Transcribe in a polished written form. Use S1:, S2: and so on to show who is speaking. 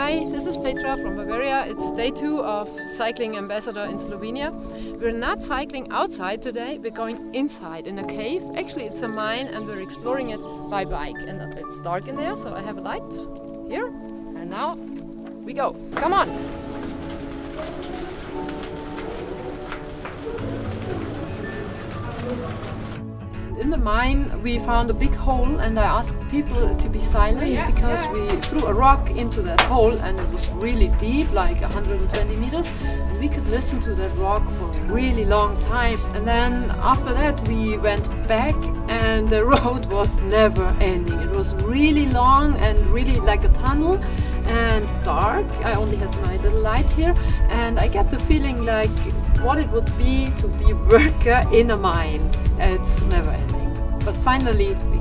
S1: Hi, this is Petra from Bavaria. It's day 2 of Cycling Ambassador in Slovenia. We're not cycling outside today, we're going inside in a cave. Actually, it's a mine and we're exploring it by bike. And it's dark in there, so I have a light here. And now we go. Come on! In the mine we found a big hole and I asked people to be silent because we threw a rock into that hole and it was really deep, like 120 meters, and we could listen to that rock for a really long time. And then after that we went back and the road was never ending. It was really long and really like a tunnel and dark. I only had my little light here and I get the feeling like what it would be to be a worker in a mine. It's never ending. But finally we